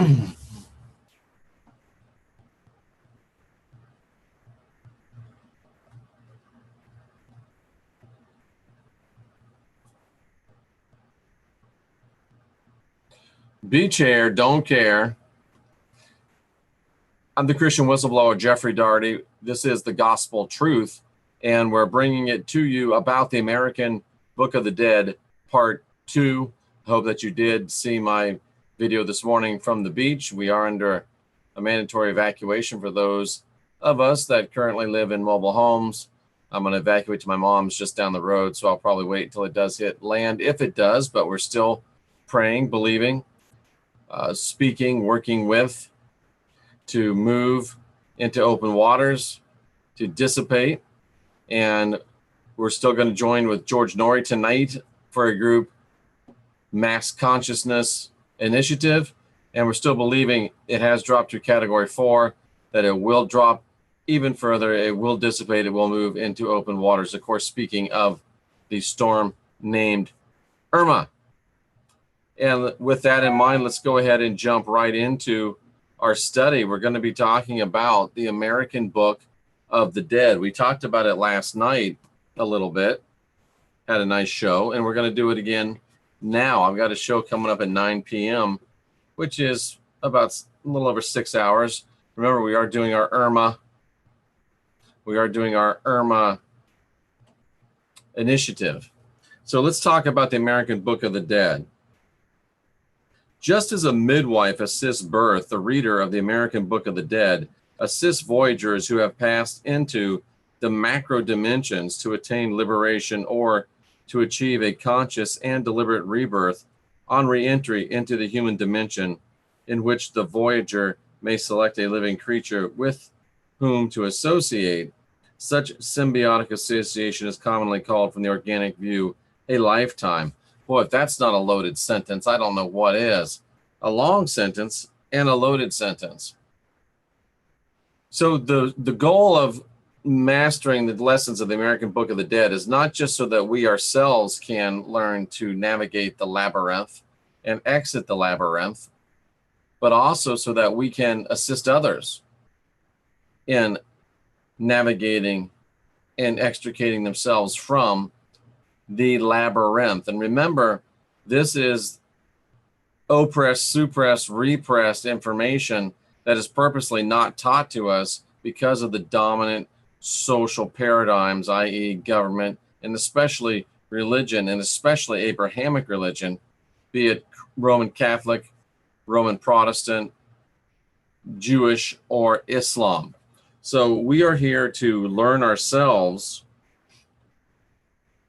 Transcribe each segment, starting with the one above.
Be chair, don't care. I'm the Christian whistleblower, Jeffrey Daugherty. This is the gospel truth, and we're bringing it to you about the American Book of the Dead, part 2. I hope that you did see my video this morning from the beach. We are under a mandatory evacuation for those of us that currently live in mobile homes. I'm going to evacuate to my mom's just down the road, so I'll probably wait until it does hit land, if it does, but we're still praying, believing, speaking, working with, to move into open waters, to dissipate. And we're still going to join with George Norrie tonight for a group Mass Consciousness Initiative. And we're still believing it has dropped to Category 4, that it will drop even further, it will dissipate, it will move into open waters. Of course, speaking of the storm named Irma. And with that in mind, let's go ahead and jump right into our study. We're going to be talking about the American Book of the Dead. We talked about it last night a little bit, had a nice show, and we're going to do it again now. I've got a show coming up at 9 p.m., which is about a little over 6 hours. Remember, we are doing our Irma. We are doing our Irma initiative. So let's talk about the American Book of the Dead. Just as a midwife assists birth, the reader of the American Book of the Dead assists voyagers who have passed into the macro dimensions to attain liberation or to achieve a conscious and deliberate rebirth on re-entry into the human dimension, in which the voyager may select a living creature with whom to associate. Such symbiotic association is commonly called, from the organic view, a lifetime. Boy, if that's not a loaded sentence, I don't know what is. A long sentence and a loaded sentence. So the goal of mastering the lessons of the American Book of the Dead is not just so that we ourselves can learn to navigate the labyrinth and exit the labyrinth, but also so that we can assist others in navigating and extricating themselves from the labyrinth. And remember, this is oppressed, suppressed, repressed information that is purposely not taught to us because of the dominant social paradigms, i.e. government, and especially religion, and especially Abrahamic religion, be it Roman Catholic, Roman Protestant, Jewish, or Islam. So we are here to learn ourselves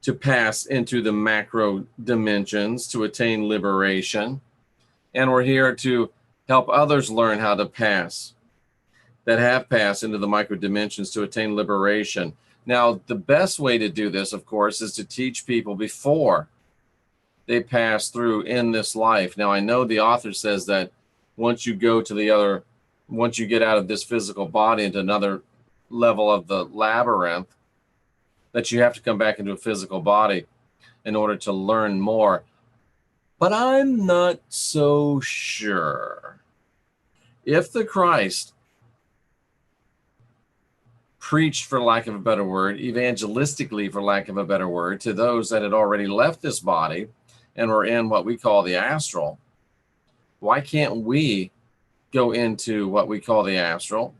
to pass into the macro dimensions to attain liberation. And we're here to help others learn how to pass, that have passed into the micro dimensions to attain liberation. Now, the best way to do this, of course, is to teach people before they pass through in this life. Now, I know the author says that once you go to the other, once you get out of this physical body into another level of the labyrinth, that you have to come back into a physical body in order to learn more. But I'm not so sure. If the Christ preached, for lack of a better word, evangelistically, for lack of a better word, to those that had already left this body and were in what we call the astral, why can't we go into what we call the astral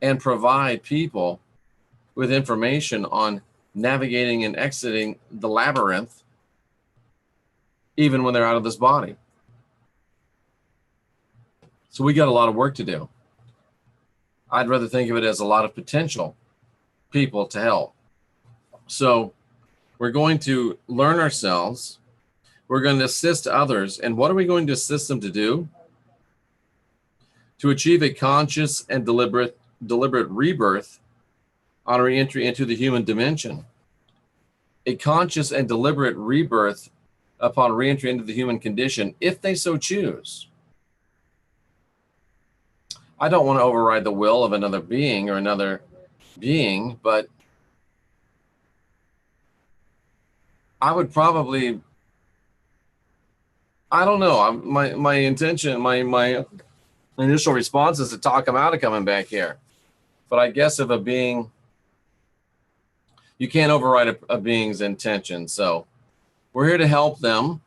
and provide people with information on navigating and exiting the labyrinth even when they're out of this body? So we got a lot of work to do. I'd rather think of it as a lot of potential people to help. So we're going to learn ourselves. We're going to assist others. And what are we going to assist them to do? To achieve a conscious and deliberate rebirth on re-entry into the human dimension. A conscious and deliberate rebirth upon re-entry into the human condition, if they so choose. I don't want to override the will of another being or another being, but I would probably I don't know. My intention, my initial response is to talk them out of coming back here. But I guess if a being, you can't override a being's intention. So we're here to help them.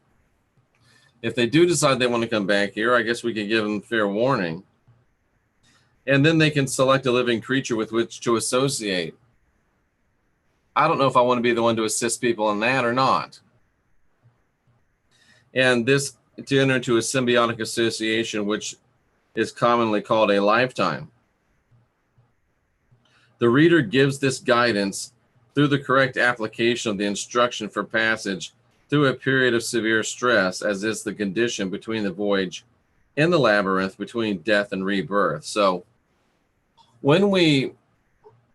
If they do decide they want to come back here, I guess we could give them fair warning. And then they can select a living creature with which to associate. I don't know if I want to be the one to assist people in that or not. And this to enter into a symbiotic association, which is commonly called a lifetime. The reader gives this guidance through the correct application of the instruction for passage through a period of severe stress, as is the condition between the voyage in the labyrinth between death and rebirth. So when we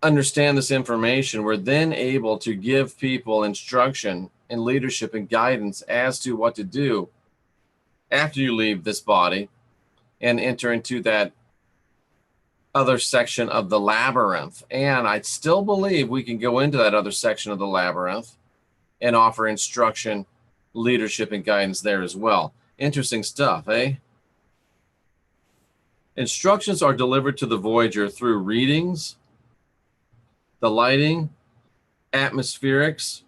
understand this information, we're then able to give people instruction and leadership and guidance as to what to do after you leave this body and enter into that other section of the labyrinth. And I still believe we can go into that other section of the labyrinth and offer instruction, leadership, and guidance there as well. Interesting stuff, eh? Instructions are delivered to the Voyager through readings, the lighting, atmospherics,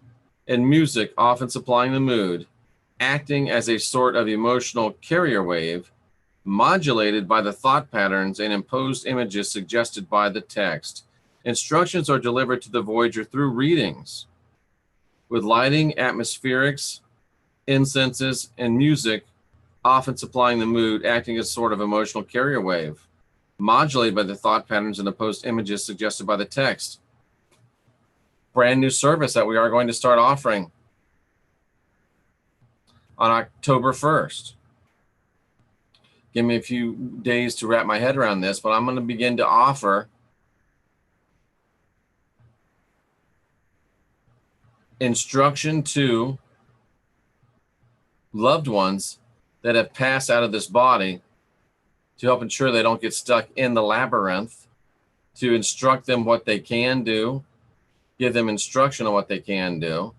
and music, often supplying the mood, acting as a sort of emotional carrier wave, modulated by the thought patterns and imposed images suggested by the text. Instructions are delivered to the Voyager through readings, with lighting, atmospherics, incenses, and music, often supplying the mood, acting as sort of emotional carrier wave, modulated by the thought patterns and imposed images suggested by the text. Brand new service that we are going to start offering on October 1st. Give me a few days to wrap my head around this, but I'm going to begin to offer instruction to loved ones that have passed out of this body to help ensure they don't get stuck in the labyrinth, to instruct them what they can do, give them instruction on what they can do.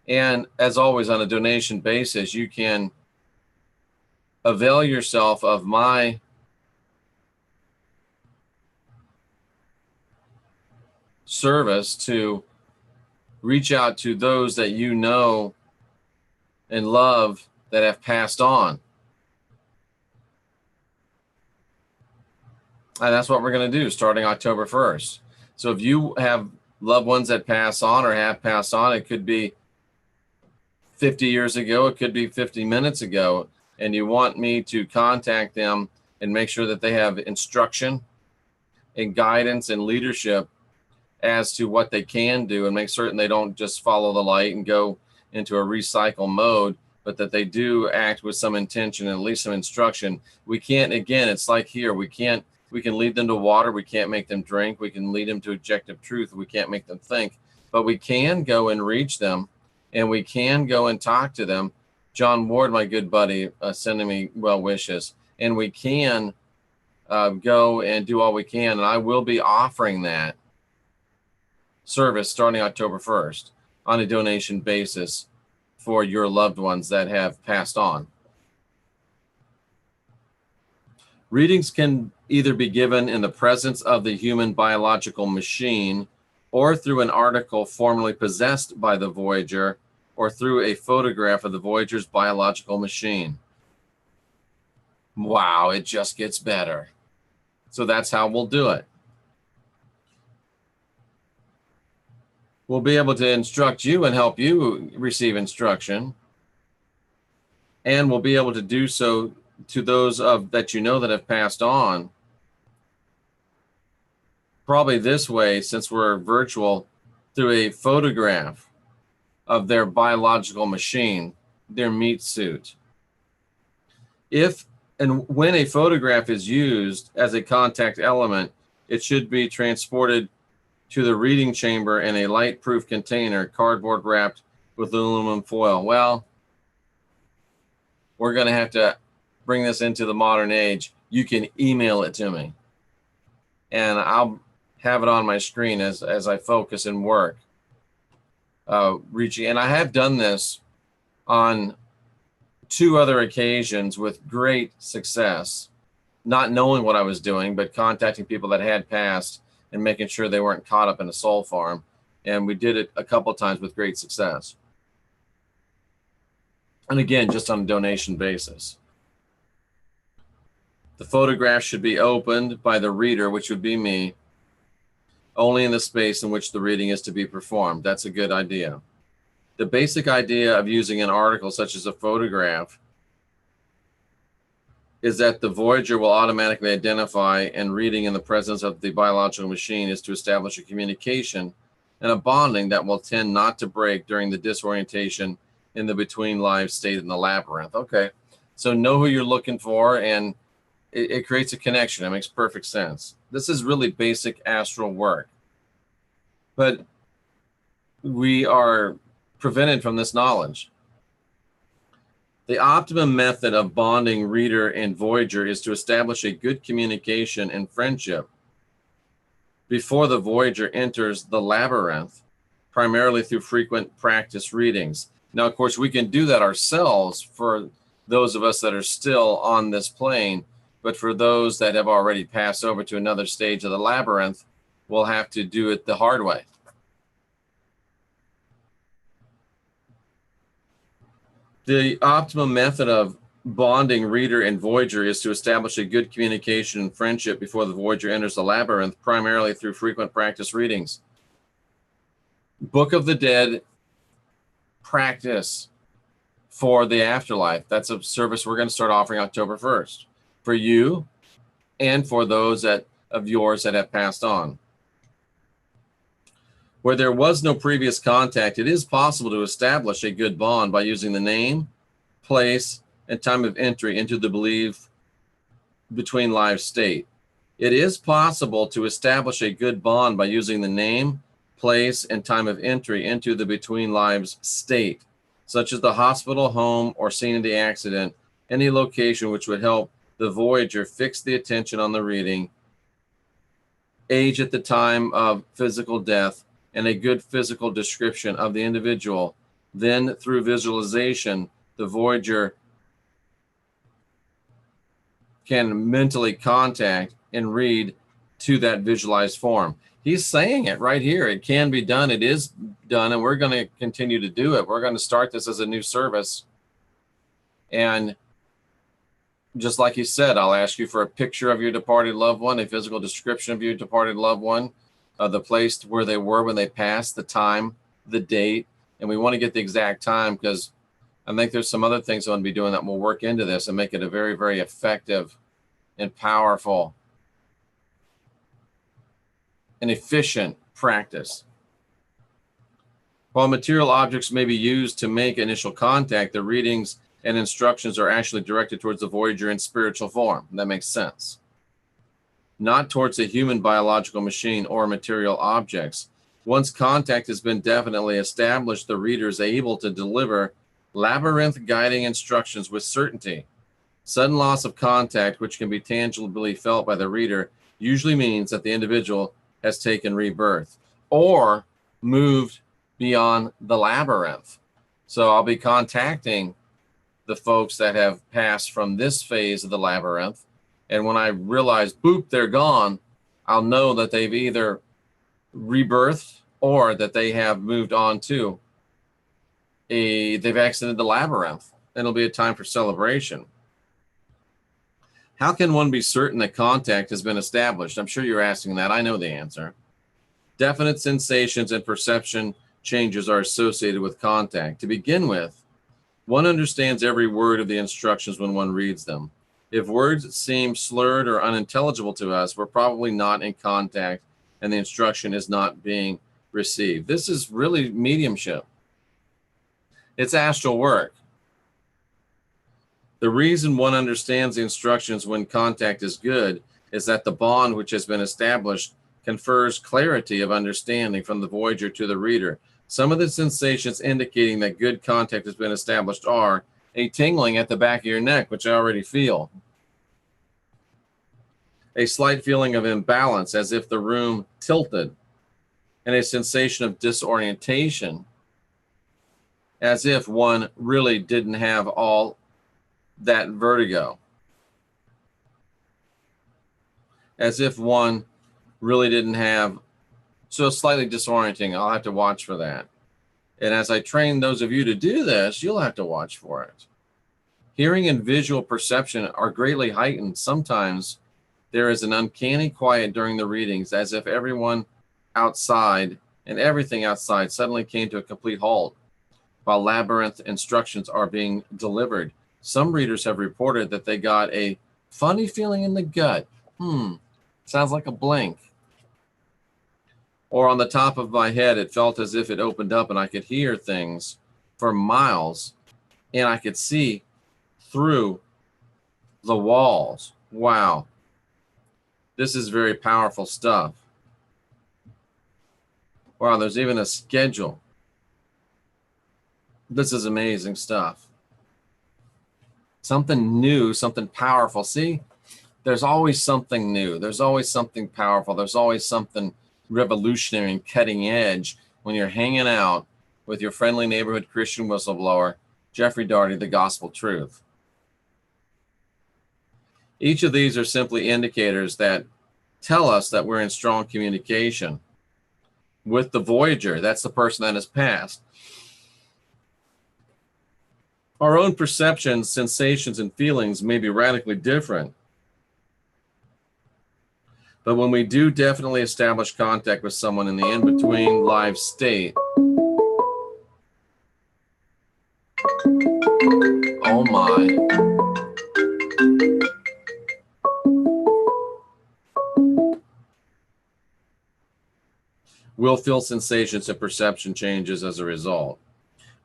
And as always, on a donation basis, you can avail yourself of my service to reach out to those that you know and love that have passed on. And that's what we're going to do starting October 1st. So if you have loved ones that pass on or have passed on, it could be 50 years ago, it could be 50 minutes ago, and you want me to contact them and make sure that they have instruction and guidance and leadership as to what they can do, and make certain they don't just follow the light and go into a recycle mode, but that they do act with some intention and at least some instruction. We can't, again, it's like here, we can lead them to water. We can't make them drink. We can lead them to objective truth. We can't make them think, but we can go and reach them, and we can go and talk to them. John Ward, my good buddy, sending me well wishes, and we can go and do all we can. And I will be offering that service starting October 1st on a donation basis for your loved ones that have passed on. Readings can either be given in the presence of the human biological machine, or through an article formerly possessed by the Voyager, or through a photograph of the Voyager's biological machine. Wow, it just gets better. So that's how we'll do it. We'll be able to instruct you and help you receive instruction. And we'll be able to do so to those that you know that have passed on. Probably this way, since we're virtual, through a photograph of their biological machine, their meat suit. If and when a photograph is used as a contact element, it should be transported to the reading chamber in a light-proof container, cardboard wrapped with aluminum foil. Well, we're going to have to bring this into the modern age. You can email it to me, and I'll have it on my screen as I focus and work. Reaching, and I have done this on 2 other occasions with great success, not knowing what I was doing, but contacting people that had passed and making sure they weren't caught up in a soul farm. And we did it a couple of times with great success. And again, just on a donation basis. The photograph should be opened by the reader, which would be me, only in the space in which the reading is to be performed. That's a good idea. The basic idea of using an article such as a photograph is that the voyager will automatically identify, and reading in the presence of the biological machine is to establish a communication and a bonding that will tend not to break during the disorientation in the between lives state in the labyrinth. Okay, so know who you're looking for, and it creates a connection. It makes perfect sense. This is really basic astral work, but we are prevented from this knowledge. The optimum method of bonding reader and voyager is to establish a good communication and friendship before the voyager enters the labyrinth, primarily through frequent practice readings. Now, of course, we can do that ourselves for those of us that are still on this plane, but for those that have already passed over to another stage of the labyrinth, we'll have to do it the hard way. The optimum method of bonding reader and voyager is to establish a good communication and friendship before the voyager enters the labyrinth, primarily through frequent practice readings. Book of the Dead practice for the afterlife. That's a service we're going to start offering October 1st for you and for those of yours that have passed on. Where there was no previous contact, it is possible to establish a good bond by using the name, place, and time of entry into the believed between lives state. It is possible to establish a good bond by using the name, place, and time of entry into the between lives state, such as the hospital, home, or scene of the accident, any location which would help the voyager fix the attention on the reading, age at the time of physical death, and a good physical description of the individual. Then, through visualization, the voyager can mentally contact and read to that visualized form. He's saying it right here. It can be done. It is done, and we're going to continue to do it. We're going to start this as a new service. And just like he said, I'll ask you for a picture of your departed loved one, a physical description of your departed loved one, the place where they were when they passed, the time, the date, and we want to get the exact time because I think there's some other things I'm going to be doing that will work into this and make it a very, very effective and powerful and efficient practice. While material objects may be used to make initial contact, the readings and instructions are actually directed towards the voyager in spiritual form. That makes sense. Not towards a human biological machine or material objects. Once contact has been definitely established, the reader is able to deliver labyrinth guiding instructions with certainty. Sudden loss of contact, which can be tangibly felt by the reader, usually means that the individual has taken rebirth or moved beyond the labyrinth. So I'll be contacting the folks that have passed from this phase of the labyrinth. And when I realize, boop, they're gone, I'll know that they've either rebirthed or that they have moved on to they've exited the labyrinth. It'll be a time for celebration. How can one be certain that contact has been established? I'm sure you're asking that. I know the answer. Definite sensations and perception changes are associated with contact. To begin with, one understands every word of the instructions when one reads them. If words seem slurred or unintelligible to us, we're probably not in contact and the instruction is not being received. This is really mediumship. It's astral work. The reason one understands the instructions when contact is good is that the bond which has been established confers clarity of understanding from the voyager to the reader. Some of the sensations indicating that good contact has been established are a tingling at the back of your neck, which I already feel, a slight feeling of imbalance as if the room tilted, and a sensation of disorientation as if one really didn't have all that vertigo, as if one really didn't have. So slightly disorienting. I'll have to watch for that. And as I train those of you to do this, you'll have to watch for it. Hearing and visual perception are greatly heightened. Sometimes there is an uncanny quiet during the readings, as if everyone outside and everything outside suddenly came to a complete halt while labyrinth instructions are being delivered. Some readers have reported that they got a funny feeling in the gut. Sounds like a blink. Or on the top of my head, it felt as if it opened up and I could hear things for miles and I could see through the walls. Wow. This is very powerful stuff. Wow, there's even a schedule. This is amazing stuff. Something new, something powerful. See, there's always something new. There's always something powerful. There's always something revolutionary and cutting edge when you're hanging out with your friendly neighborhood Christian whistleblower, Jeffrey Daugherty, the Gospel Truth. Each of these are simply indicators that tell us that we're in strong communication with the Voyager. That's the person that has passed. Our own perceptions, sensations, and feelings may be radically different. But when we do definitely establish contact with someone in the in-between live state, oh my. We'll feel sensations and perception changes as a result.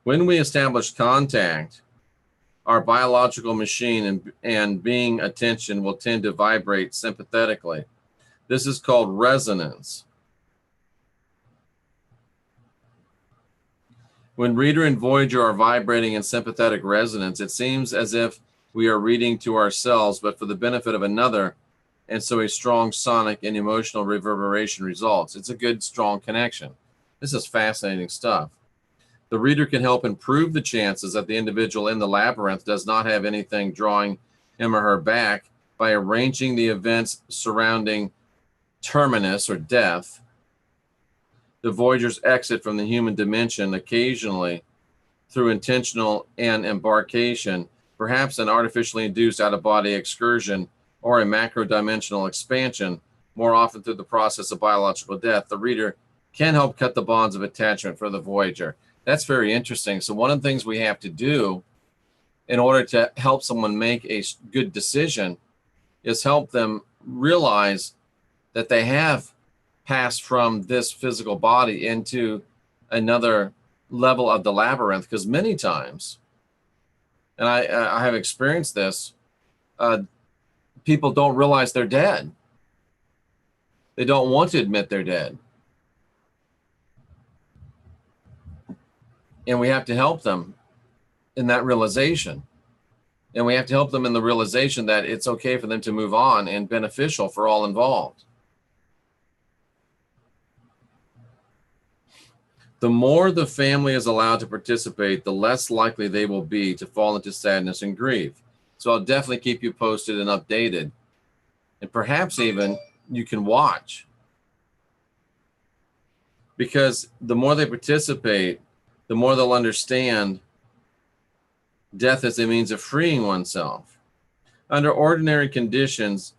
When we establish contact, our biological machine and being attention will tend to vibrate sympathetically. This is called resonance. When reader and Voyager are vibrating in sympathetic resonance, it seems as if we are reading to ourselves, but for the benefit of another, and so a strong sonic and emotional reverberation results. It's a good, strong connection. This is fascinating stuff. The reader can help improve the chances that the individual in the labyrinth does not have anything drawing him or her back by arranging the events surrounding terminus or death, the Voyager's exit from the human dimension, occasionally through intentional and embarkation, perhaps an artificially induced out-of-body excursion or a macro-dimensional expansion, more often through the process of biological death. The reader can help cut the bonds of attachment for the Voyager. That's very interesting. So one of the things we have to do in order to help someone make a good decision is help them realize that they have passed from this physical body into another level of the labyrinth, because many times, and I have experienced this, people don't realize they're dead. They don't want to admit they're dead. And we have to help them in that realization. And we have to help them in the realization that it's okay for them to move on and beneficial for all involved. The more the family is allowed to participate, the less likely they will be to fall into sadness and grief. So I'll definitely keep you posted and updated. And perhaps even you can watch. Because the more they participate, the more they'll understand death as a means of freeing oneself. Under ordinary conditions,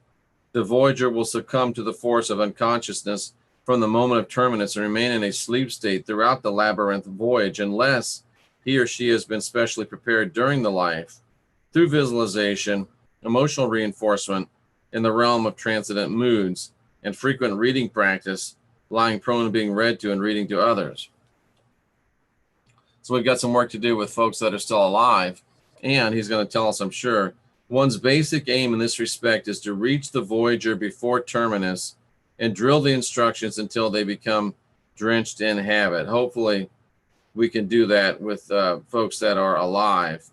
the Voyager will succumb to the force of unconsciousness from the moment of terminus and remain in a sleep state throughout the labyrinth voyage unless he or she has been specially prepared during the life through visualization, emotional reinforcement in the realm of transcendent moods, and frequent reading practice, lying prone to being read to and reading to others. So we've got some work to do with folks that are still alive, and he's going to tell us, I'm sure, one's basic aim in this respect is to reach the Voyager before terminus and drill the instructions until they become drenched in habit. Hopefully, we can do that with folks that are alive.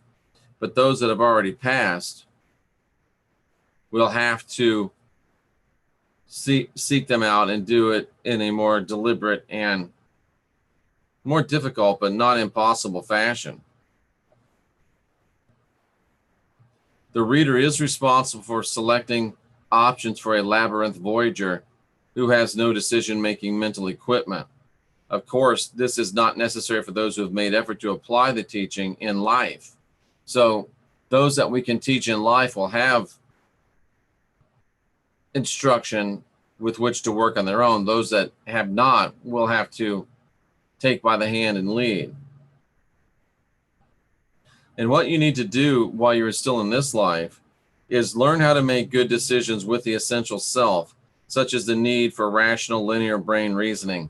But those that have already passed, we'll have to seek them out and do it in a more deliberate and more difficult but not impossible fashion. The reader is responsible for selecting options for a labyrinth voyager who has no decision-making mental equipment. Of course, this is not necessary for those who have made effort to apply the teaching in life. So those that we can teach in life will have instruction with which to work on their own. Those that have not will have to take by the hand and lead. And what you need to do while you're still in this life is learn how to make good decisions with the essential self, such as the need for rational linear brain reasoning.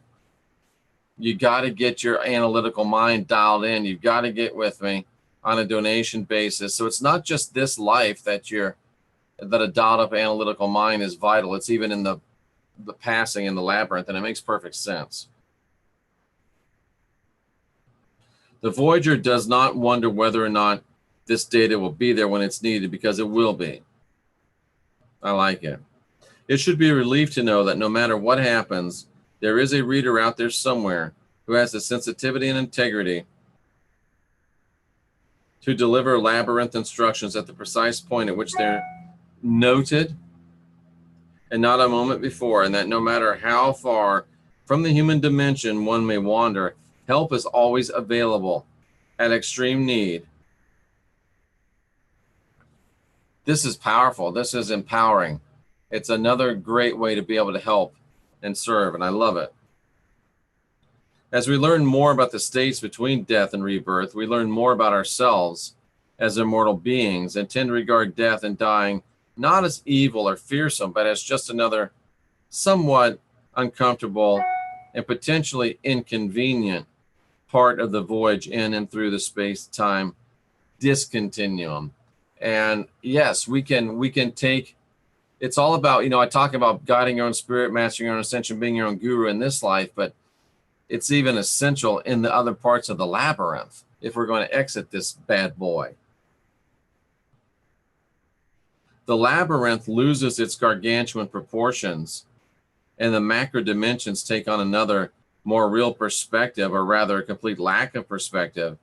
You got to get your analytical mind dialed in. You've got to get with me on a donation basis. So it's not just this life that a dialed up analytical mind is vital. It's even in the passing in the labyrinth, and it makes perfect sense. The Voyager does not wonder whether or not this data will be there when it's needed, because it will be. I like it. It should be a relief to know that no matter what happens, there is a reader out there somewhere who has the sensitivity and integrity to deliver labyrinth instructions at the precise point at which they're noted and not a moment before, and that no matter how far from the human dimension one may wander, help is always available at extreme need. This is powerful. This is empowering. It's another great way to be able to help and serve, and I love it. As we learn more about the states between death and rebirth, we learn more about ourselves as immortal beings and tend to regard death and dying not as evil or fearsome, but as just another somewhat uncomfortable and potentially inconvenient part of the voyage in and through the space-time discontinuum. And yes, we can take, it's all about, I talk about guiding your own spirit, mastering your own ascension, being your own guru in this life, but it's even essential in the other parts of the labyrinth if we're going to exit this bad boy. The labyrinth loses its gargantuan proportions, and the macro dimensions take on another, more real perspective, or rather a complete lack of perspective,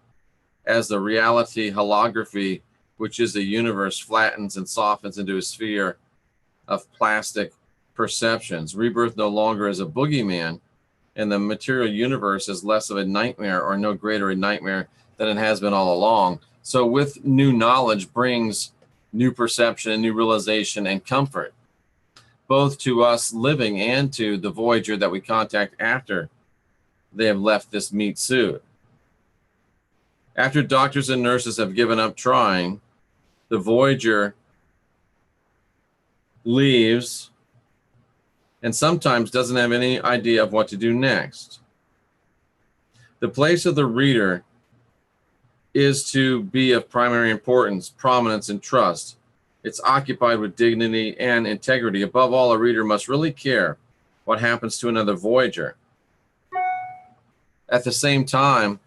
as the reality holography, which is the universe, flattens and softens into a sphere of plastic perceptions. Rebirth no longer is a boogeyman, and the material universe is less of a nightmare, or no greater a nightmare than it has been all along. So with new knowledge brings new perception, new realization, and comfort, both to us living and to the Voyager that we contact after they have left this meat suit. After doctors and nurses have given up trying, the Voyager leaves and sometimes doesn't have any idea of what to do next. The place of the reader is to be of primary importance, prominence, and trust. It's occupied with dignity and integrity. Above all, a reader must really care what happens to another Voyager. At the same time,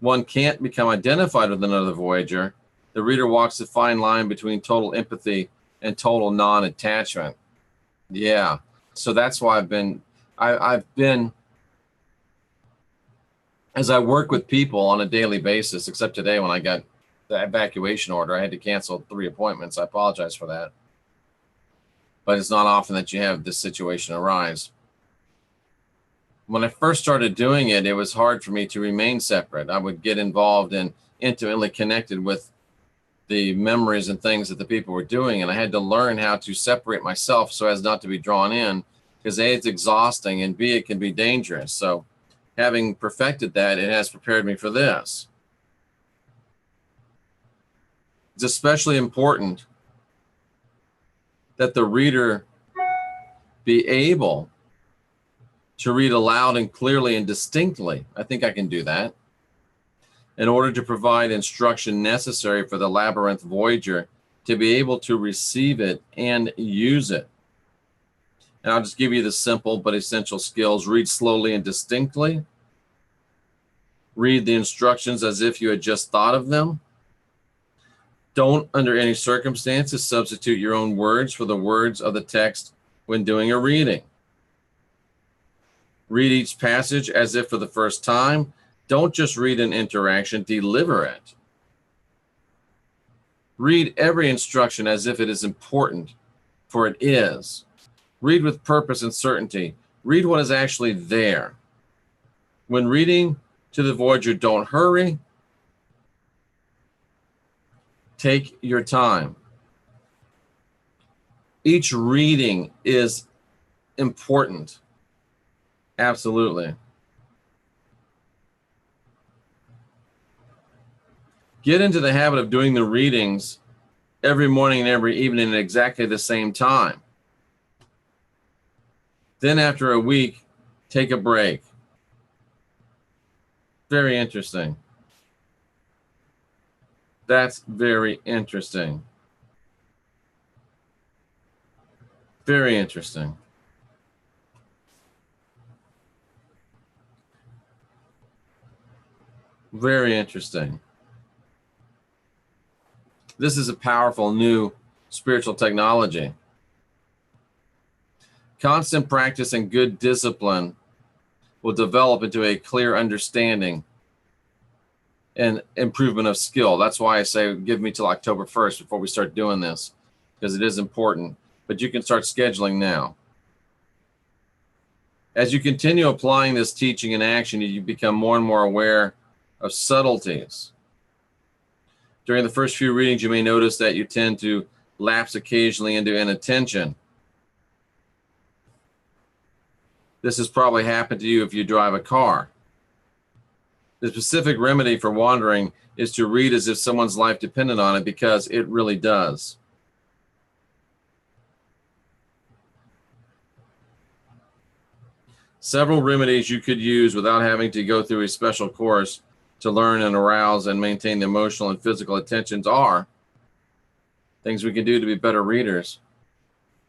one can't become identified with another Voyager. The reader walks a fine line between total empathy and total non-attachment. Yeah, so that's why I've been, as I work with people on a daily basis, except today when I got the evacuation order, I had to cancel 3 appointments. I apologize for that. But it's not often that you have this situation arise. When I first started doing it, it was hard for me to remain separate. I would get involved and intimately connected with the memories and things that the people were doing, and I had to learn how to separate myself so as not to be drawn in, because A, it's exhausting, and B, it can be dangerous. So having perfected that, it has prepared me for this. It's especially important that the reader be able to read aloud and clearly and distinctly. I think I can do that. In order to provide instruction necessary for the labyrinth Voyager to be able to receive it and use it. And I'll just give you the simple but essential skills. Read slowly and distinctly. Read the instructions as if you had just thought of them. Don't, under any circumstances, substitute your own words for the words of the text when doing a reading. Read each passage as if for the first time. Don't just read an interaction, deliver it. Read every instruction as if it is important, for it is. Read with purpose and certainty. Read what is actually there. When reading to the Voyager, don't hurry. Take your time. Each reading is important. Absolutely. Get into the habit of doing the readings every morning and every evening at exactly the same time. Then after a week, take a break. Very interesting. That's very interesting. Very interesting. Very interesting. This is a powerful new spiritual technology. Constant practice and good discipline will develop into a clear understanding and improvement of skill. That's why I say give me till October 1st before we start doing this, because it is important. But you can start scheduling now. As you continue applying this teaching in action, you become more and more aware of subtleties. During the first few readings, you may notice that you tend to lapse occasionally into inattention. This has probably happened to you if you drive a car. The specific remedy for wandering is to read as if someone's life depended on it, because it really does. Several remedies you could use without having to go through a special course to learn and arouse and maintain the emotional and physical attentions are things we can do to be better readers.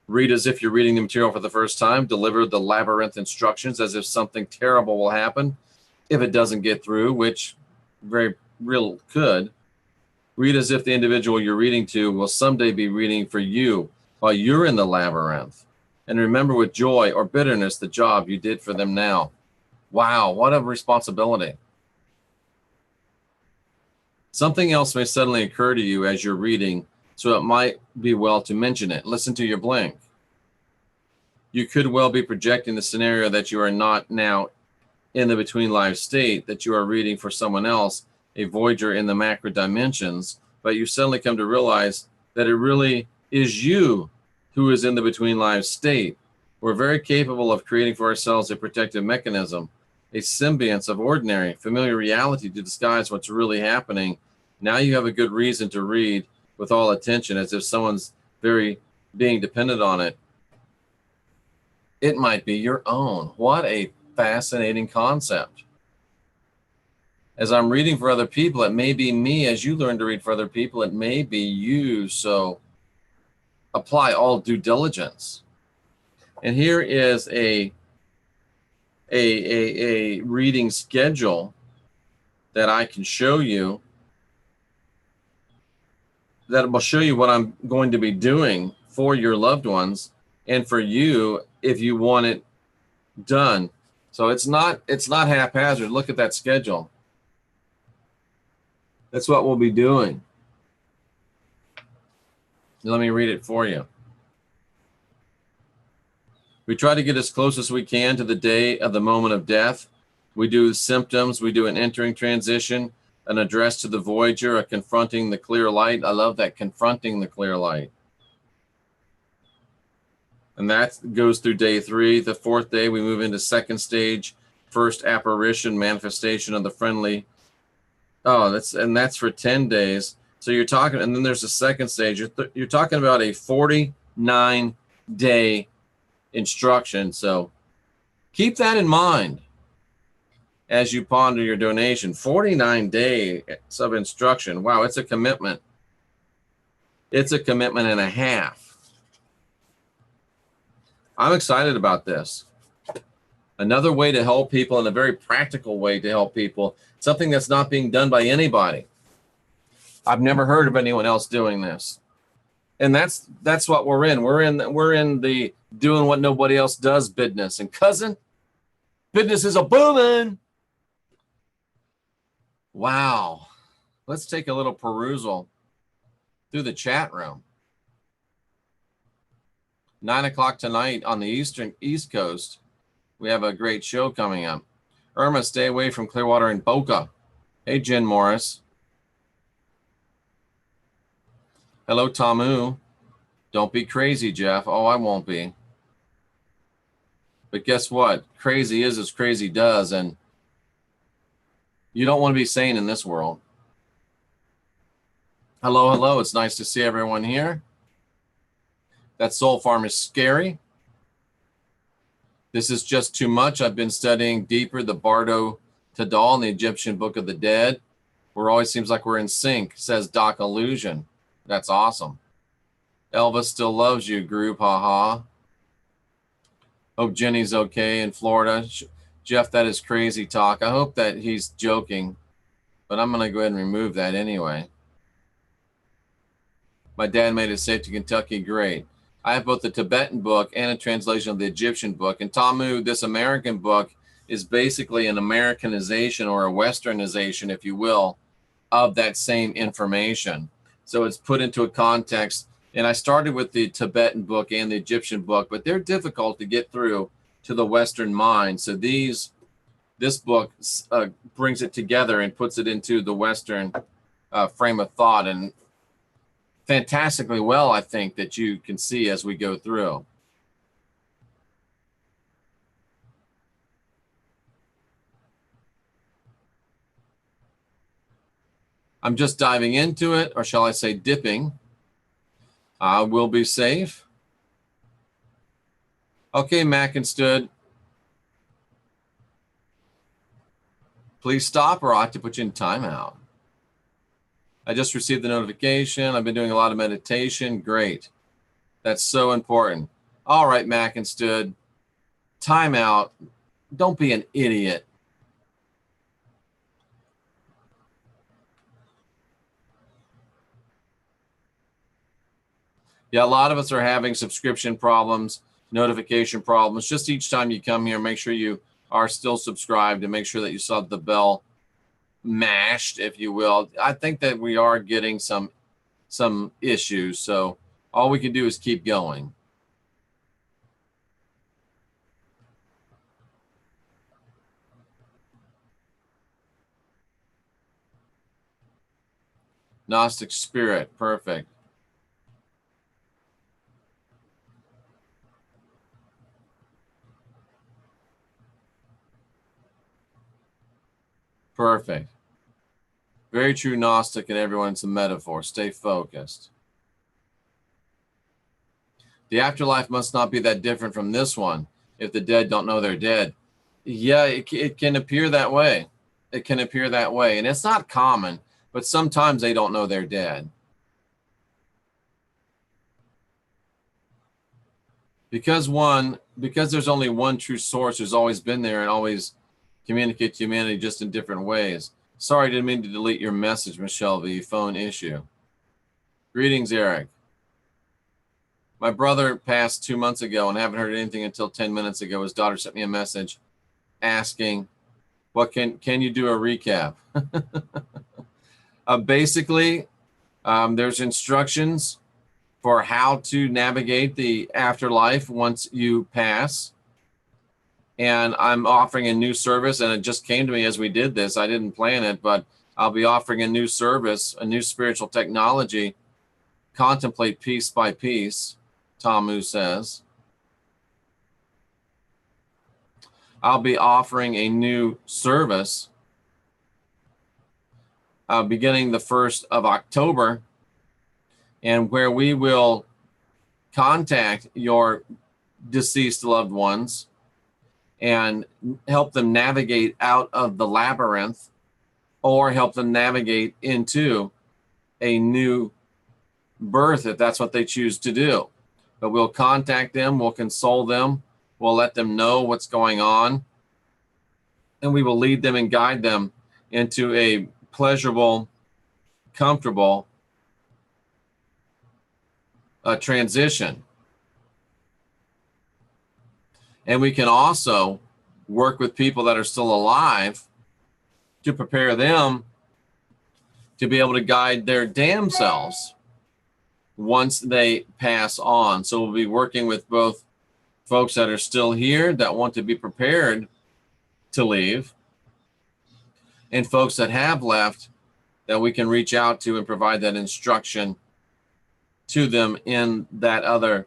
Read as if you're reading the material for the first time. Deliver the labyrinth instructions as if something terrible will happen if it doesn't get through, which very real could. Read as if the individual you're reading to will someday be reading for you while you're in the labyrinth. And remember with joy or bitterness the job you did for them now. Wow, what a responsibility. Something else may suddenly occur to you as you're reading, so it might be well to mention it. Listen to your blink. You could well be projecting the scenario that you are not now in the between life state, that you are reading for someone else, a Voyager in the macro dimensions, but you suddenly come to realize that it really is you who is in the between lives state. We're very capable of creating for ourselves a protective mechanism, a symbionce of ordinary, familiar reality to disguise what's really happening. Now you have a good reason to read with all attention as if someone's very being dependent on it. It might be your own. What a fascinating concept. As I'm reading for other people, it may be me. As you learn to read for other people, it may be you. So apply all due diligence. And here is a reading schedule that I can show you, that will show you what I'm going to be doing for your loved ones and for you if you want it done. So it's not haphazard. Look at that schedule. That's what we'll be doing. Let me read it for you. We try to get as close as we can to the day of the moment of death. We do symptoms. We do an entering transition, an address to the Voyager, a confronting the clear light. I love that, confronting the clear light. And that goes through day 3. The 4th day, we move into second stage, first apparition, manifestation of the friendly. Oh, that's for 10 days. So you're talking, and then there's a second stage. You're talking about a 49-day instruction. So keep that in mind as you ponder your donation. 49 days of instruction. Wow, it's a commitment. It's a commitment and a half. I'm excited about this. Another way to help people, and a very practical way to help people, something that's not being done by anybody. I've never heard of anyone else doing this. And that's what we're in. We're in the doing what nobody else does business. And cousin, business is a booming. Wow. Let's take a little perusal through the chat room. 9 o'clock tonight on the East Coast. We have a great show coming up. Irma, stay away from Clearwater and Boca. Hey, Jen Morris. Hello, Tamu. Don't be crazy, Jeff. Oh, I won't be. But guess what? Crazy is as crazy does, and you don't want to be sane in this world. Hello, hello. It's nice to see everyone here. That soul farm is scary. This is just too much. I've been studying deeper the Bardo Tadal in the Egyptian Book of the Dead. Where it always seems like we're in sync, says Doc Illusion. That's awesome. Elvis still loves you, group. Haha. Hope Jenny's okay in Florida. Jeff, that is crazy talk. I hope that he's joking, but I'm going to go ahead and remove that anyway. My dad made it safe to Kentucky. Great. I have both the Tibetan book and a translation of the Egyptian book. And Tamu, this American book is basically an Americanization or a Westernization, if you will, of that same information. So it's put into a context. And I started with the Tibetan book and the Egyptian book, but they're difficult to get through to the Western mind. So this book brings it together and puts it into the Western frame of thought, and fantastically well, I think, that you can see as we go through. I'm just diving into it, or shall I say dipping. We'll be safe. Okay, Mac and Stood. Please stop or I have to put you in timeout. I just received the notification. I've been doing a lot of meditation. Great. That's so important. All right, Mac and Stood. Timeout. Don't be an idiot. Yeah, a lot of us are having subscription problems, notification problems. Just each time you come here, make sure you are still subscribed and make sure that you saw the bell mashed, if you will. I think that we are getting some issues, so all we can do is keep going. Gnostic spirit, perfect. Perfect. Very true Gnostic, and everyone's a metaphor. Stay focused. The afterlife must not be that different from this one if the dead don't know they're dead. Yeah, it can appear that way. It can appear that way. And it's not common, but sometimes they don't know they're dead. Because there's only one true source who's always been there and always communicate to humanity just in different ways. Sorry, didn't mean to delete your message, Michelle V. Phone issue. Greetings, Eric. My brother passed 2 months ago and haven't heard anything until 10 minutes ago. His daughter sent me a message asking, "What can you do a recap?" Basically, there's instructions for how to navigate the afterlife once you pass. And I'm offering a new service, and it just came to me as we did this. I didn't plan it, but I'll be offering a new service, a new spiritual technology. Contemplate piece by piece, Tamu says. I'll be offering a new service beginning the 1st of October, and where we will contact your deceased loved ones and help them navigate out of the labyrinth, or help them navigate into a new birth if that's what they choose to do. But we'll contact them, we'll console them, we'll let them know what's going on, and we will lead them and guide them into a pleasurable, comfortable transition. And we can also work with people that are still alive to prepare them to be able to guide their damn selves once they pass on. So we'll be working with both folks that are still here that want to be prepared to leave, and folks that have left that we can reach out to and provide that instruction to them in that other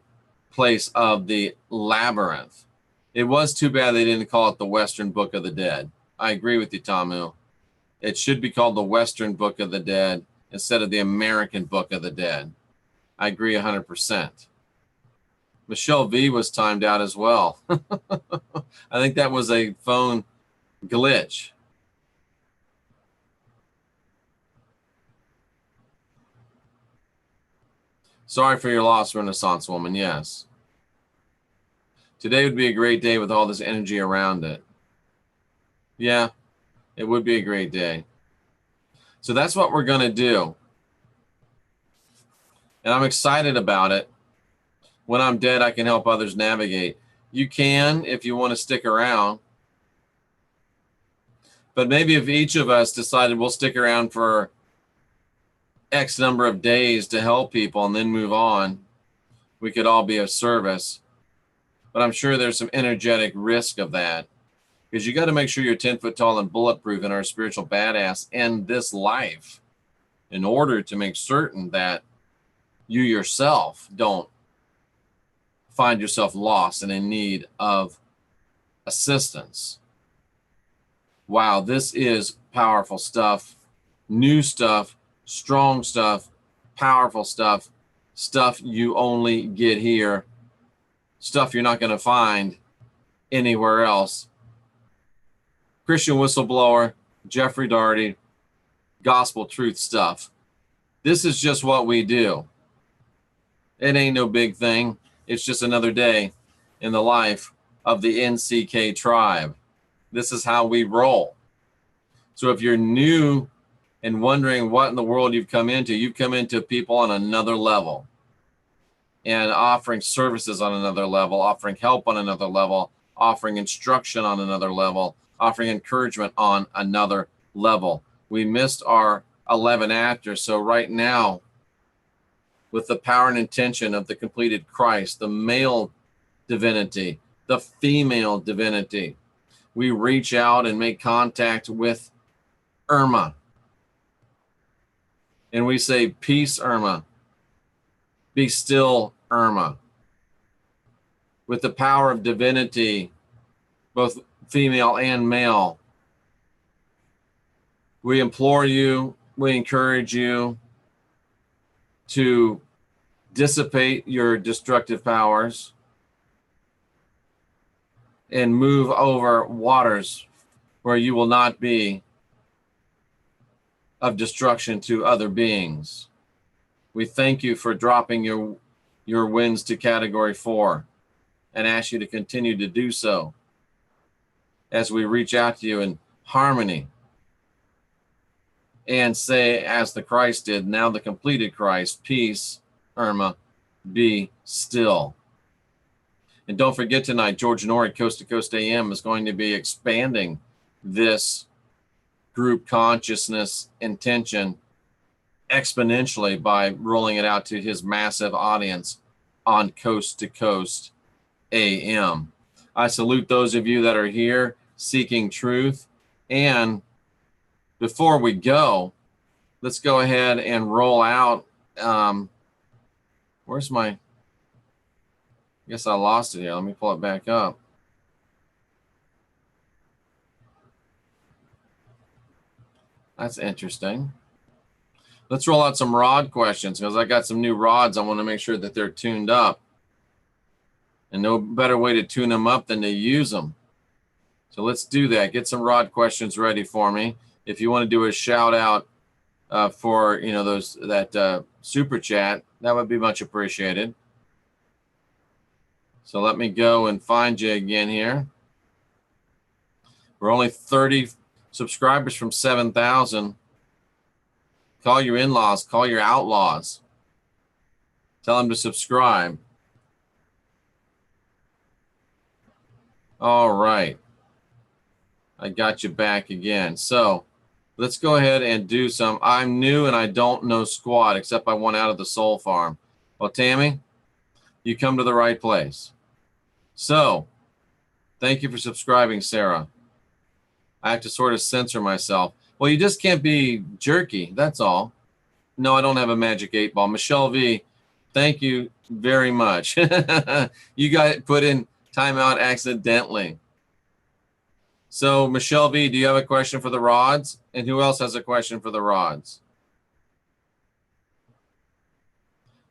place of the labyrinth. It was too bad they didn't call it the Western Book of the Dead. I agree with you, Tamu. It should be called the Western Book of the Dead instead of the American Book of the Dead. I agree 100%. Michelle V was timed out as well. I think that was a phone glitch. Sorry for your loss, Renaissance woman. Yes. Today would be a great day with all this energy around it. Yeah, it would be a great day. So that's what we're going to do. And I'm excited about it. When I'm dead, I can help others navigate. You can if you want to stick around. But maybe if each of us decided we'll stick around for X number of days to help people and then move on, we could all be of service. But I'm sure there's some energetic risk of that, because you got to make sure you're 10 foot tall and bulletproof and are a spiritual badass in this life in order to make certain that you yourself don't find yourself lost and in need of assistance. Wow, this is powerful stuff, new stuff, strong stuff, powerful stuff, stuff you only get here, stuff you're not going to find anywhere else. Christian Whistleblower, Jeffrey Daugherty, gospel truth stuff. This is just what we do. It ain't no big thing. It's just another day in the life of the NCK tribe. This is how we roll. So if you're new and wondering what in the world you've come into people on another level and offering services on another level, offering help on another level, offering instruction on another level, offering encouragement on another level. We missed our 11 actors. So right now, with the power and intention of the completed Christ, the male divinity, the female divinity, we reach out and make contact with Irma. And we say, peace, Irma. Be still, Irma. With the power of divinity, both female and male, we implore you, we encourage you to dissipate your destructive powers and move over waters where you will not be of destruction to other beings. We thank you for dropping your winds to category 4 and ask you to continue to do so as we reach out to you in harmony and say, as the Christ did, now the completed Christ, peace, Irma, be still. And don't forget tonight, George Norrie, Coast to Coast AM, is going to be expanding this group consciousness intention exponentially by rolling it out to his massive audience on Coast to Coast AM. I salute those of you that are here seeking truth. And before we go, let's go ahead and roll out. Where's my, I guess I lost it here. Let me pull it back up. That's interesting. Let's roll out some rod questions, because I got some new rods. I want to make sure that they're tuned up. And no better way to tune them up than to use them. So let's do that. Get some rod questions ready for me. If you want to do a shout out for that super chat, that would be much appreciated. So let me go and find you again here. We're only 30 subscribers from 7,000. Call your in-laws, call your outlaws. Tell them to subscribe. All right. I got you back again. So let's go ahead and do some. I'm new and I don't know squat, except I went out of the soul farm. Well, Tammy, you come to the right place. So, thank you for subscribing, Sarah. I have to sort of censor myself. Well, you just can't be jerky. That's all. No, I don't have a magic 8 ball. Michelle V, thank you very much. You got put in timeout accidentally. So, Michelle V, do you have a question for the rods? And who else has a question for the rods?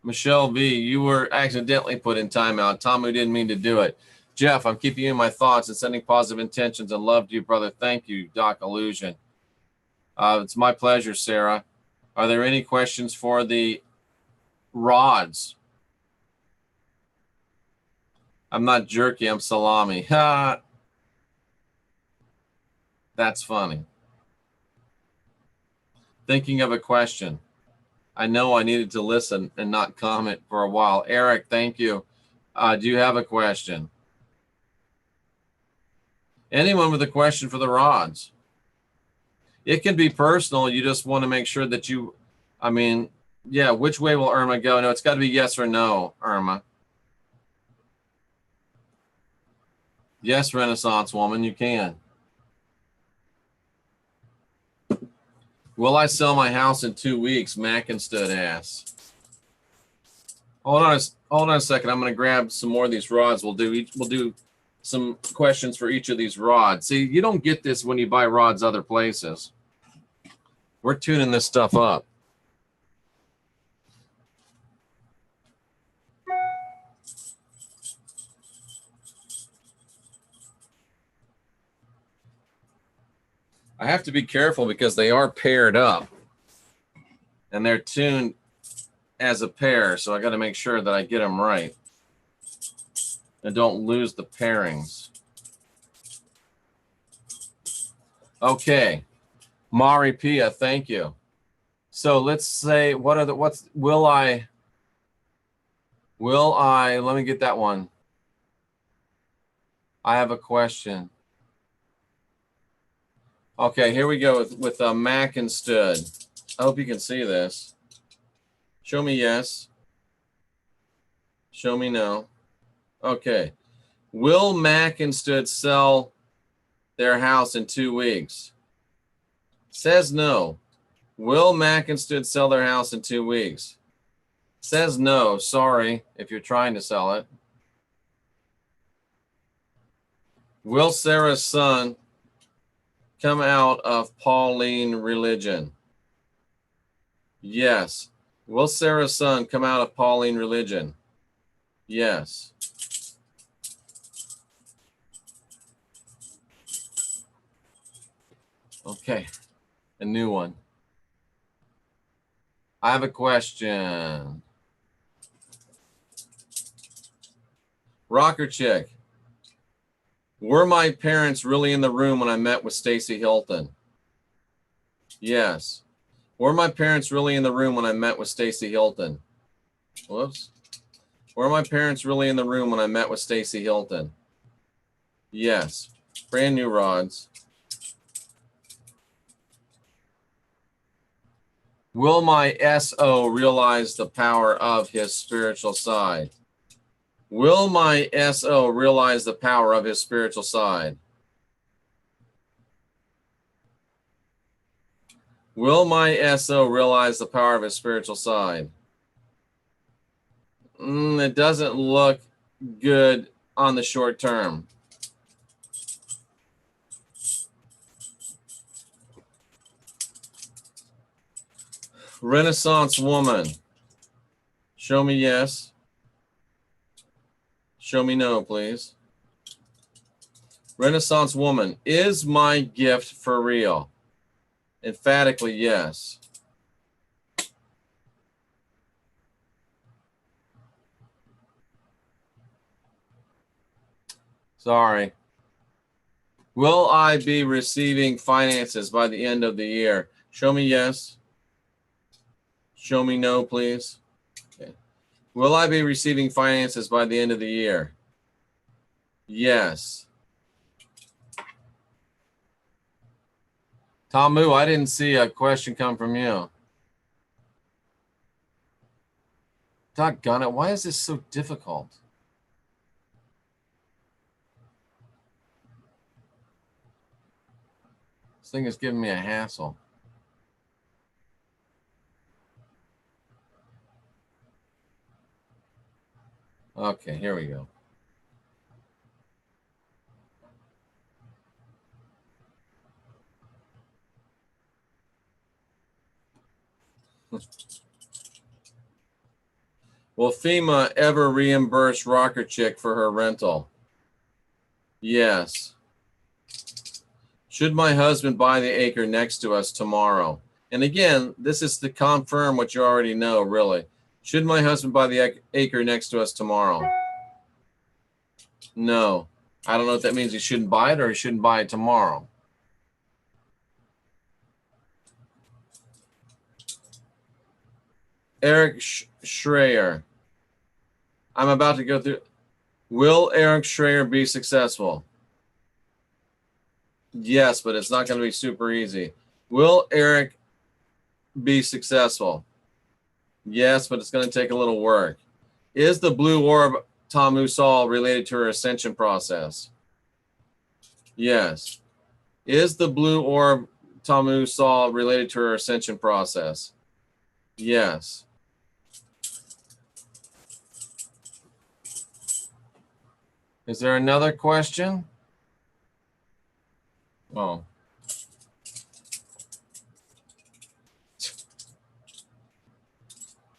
Michelle V, you were accidentally put in timeout. Tom, who didn't mean to do it. Jeff, I'm keeping you in my thoughts and sending positive intentions and love to you, brother. Thank you, Doc Illusion. It's my pleasure, Sarah. Are there any questions for the rods? I'm not jerky, I'm salami. Ha! That's funny. Thinking of a question. I know I needed to listen and not comment for a while. Eric, thank you. Do you have a question? Anyone with a question for the rods? It can be personal. You just want to make sure that you, I mean, yeah, which way will Irma go? No, it's got to be yes or no, Irma. Yes, Renaissance woman, you can. Will I sell my house in 2 weeks? Mackinstood asks. Hold on a second. I'm going to grab some more of these rods. We'll do some questions for each of these rods. See, you don't get this when you buy rods other places. We're tuning this stuff up. I have to be careful because they are paired up and they're tuned as a pair. So I got to make sure that I get them right and don't lose the pairings. Okay. Mari Pia, thank you. So let's say, will I, let me get that one. I have a question. Okay, here we go with Mackinstood. I hope you can see this. Show me yes. Show me no. Okay. Will Mackinstood sell their house in 2 weeks? Says no. Will Mackinstood sell their house in 2 weeks? Says no. Sorry if you're trying to sell it. Will Sarah's son come out of Pauline religion? Yes. Will Sarah's son come out of Pauline religion? Yes. Okay. A new one. I have a question. Rocker chick. Were my parents really in the room when I met with Stacy Hilton? Yes. Were my parents really in the room when I met with Stacy Hilton? Whoops. Were my parents really in the room when I met with Stacy Hilton? Yes. Brand new rods. Will my SO realize the power of his spiritual side? Will my SO realize the power of his spiritual side? Will my SO realize the power of his spiritual side? It doesn't look good on the short term. Renaissance woman. Show me yes. Show me no, please. Renaissance woman. Is my gift for real? Emphatically yes. Sorry. Will I be receiving finances by the end of the year? Show me yes. Show me no, please. Okay. Will I be receiving finances by the end of the year? Yes. Tom Moo, I didn't see a question come from you. Doggone it. Why is this so difficult? This thing is giving me a hassle. Okay, here we go. Will FEMA ever reimburse Rocker Chick for her rental? Yes. Should my husband buy the acre next to us tomorrow? And again, this is to confirm what you already know, really. Should my husband buy the acre next to us tomorrow? No. I don't know if that means he shouldn't buy it or he shouldn't buy it tomorrow. Eric Schreier. I'm about to go through. Will Eric Schreier be successful? Yes, but it's not going to be super easy. Will Eric be successful? Yes, but it's going to take a little work. Is the blue orb Tamu Sol related to her ascension process? Yes. Is the blue orb Tamu Sol related to her ascension process? Yes. Is there another question? Oh.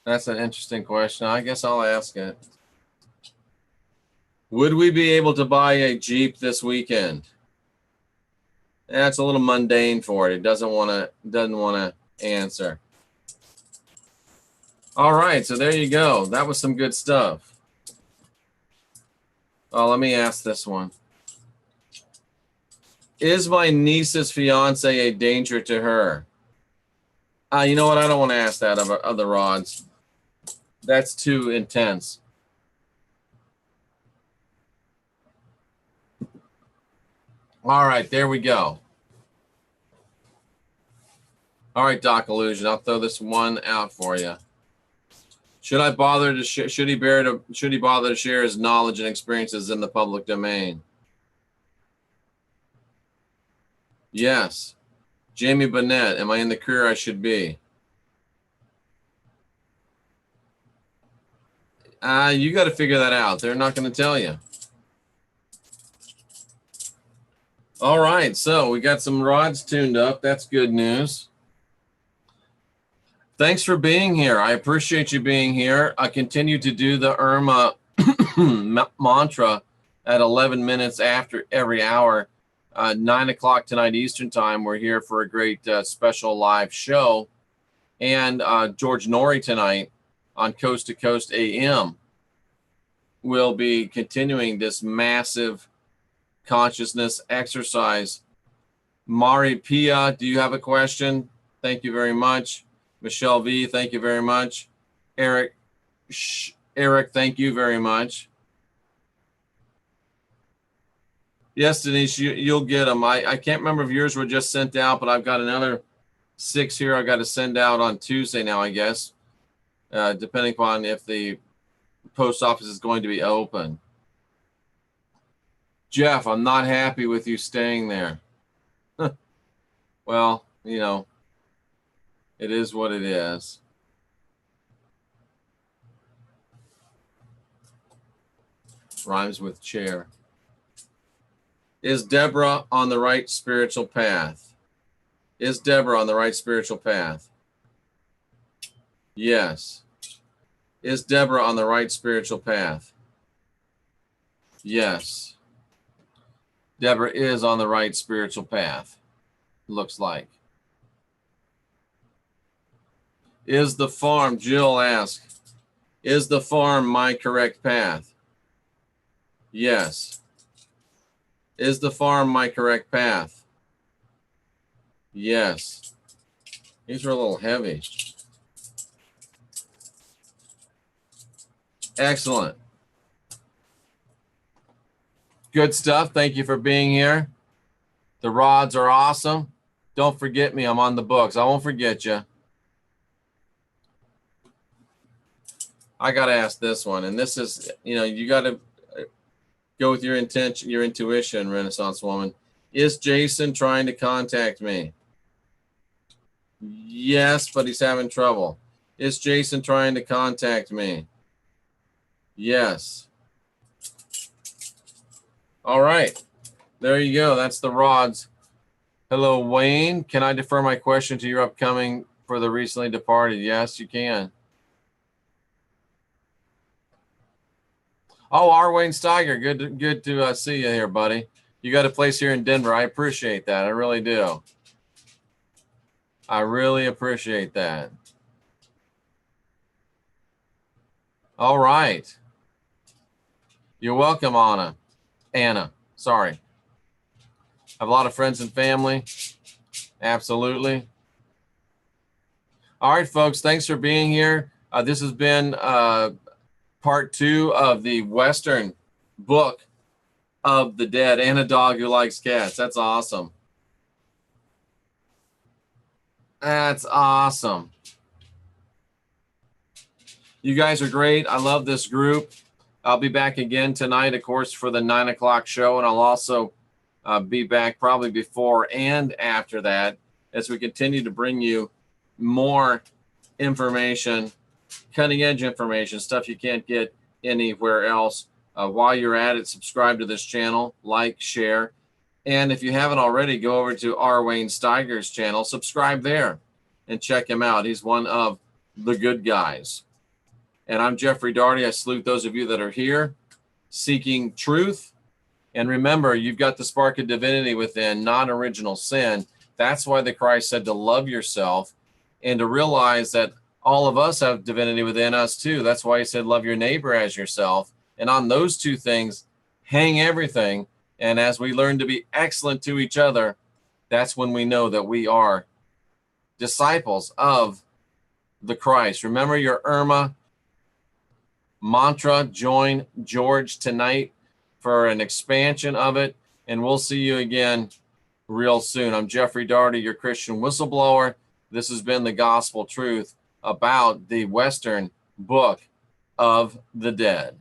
That's an interesting question. I guess I'll ask it. Would we be able to buy a Jeep this weekend? That's a little mundane for it. It doesn't want to answer. All right, so there you go. That was some good stuff. Oh, let me ask this one. Is my niece's fiance a danger to her? You know what? I don't want to ask that of other rods. That's too intense. All right, there we go. All right, Doc Illusion, I'll throw this one out for you. Should I bother to should he bother to share his knowledge and experiences in the public domain? Yes. Jamie Burnett, am I in the career I should be? You got to figure that out. They're not going to tell you. All right, so we got some rods tuned up. That's good news. Thanks for being here. I appreciate you being here. I continue to do the Irma mantra at 11 minutes after every hour. 9 o'clock tonight Eastern time. We're here for a great special live show. And George Norrie tonight on Coast to Coast AM will be continuing this massive consciousness exercise. Mari Pia, do you have a question? Thank you very much. Michelle V, thank you very much. Eric, thank you very much. Yes, Denise, you'll get them. I can't remember if yours were just sent out, but I've got another 6 here I got to send out on Tuesday now, I guess, depending upon if the post office is going to be open. Jeff, I'm not happy with you staying there. Well, you know, it is what it is. Rhymes with chair. Is Deborah on the right spiritual path? Is Deborah on the right spiritual path? Yes. Is Deborah on the right spiritual path? Yes. Deborah is on the right spiritual path. Looks like. Is the farm, Jill asked, is the farm my correct path? Yes. Is the farm my correct path? Yes. These are a little heavy. Excellent. Good stuff. Thank you for being here. The rods are awesome. Don't forget me. I'm on the books. I won't forget you. I got to ask this one. And this is, you got to go with your intention, your intuition, Renaissance woman. Is Jason trying to contact me? Yes, but he's having trouble. Is Jason trying to contact me? Yes. All right. There you go. That's the rods. Hello, Wayne. Can I defer my question to your upcoming for the recently departed? Yes, you can. Oh, R. Wayne Steiger. Good to see you here, buddy. You got a place here in Denver. I appreciate that. I really do. I really appreciate that. All right. You're welcome, Anna. Anna, sorry. I have a lot of friends and family. Absolutely. All right, folks. Thanks for being here. This has been part 2 of the Western Book of the Dead and a Dog Who Likes Cats. That's awesome. That's awesome. You guys are great. I love this group. I'll be back again tonight, of course, for the 9 o'clock show. And I'll also be back probably before and after that as we continue to bring you more information, cutting edge information, stuff you can't get anywhere else. While you're at it, subscribe to this channel, like, share. And if you haven't already, go over to R. Wayne Steiger's channel, subscribe there and check him out. He's one of the good guys. And I'm Jeffrey Daugherty. I salute those of you that are here seeking truth. And remember, you've got the spark of divinity within, non-original sin. That's why the Christ said to love yourself and to realize that all of us have divinity within us too. That's why he said love your neighbor as yourself. And on those two things, hang everything. And as we learn to be excellent to each other, that's when we know that we are disciples of the Christ. Remember your Irma mantra. Join George tonight for an expansion of it. And we'll see you again real soon. I'm Jeffrey Daugherty, your Christian whistleblower. This has been the gospel truth about the Western Book of the Dead.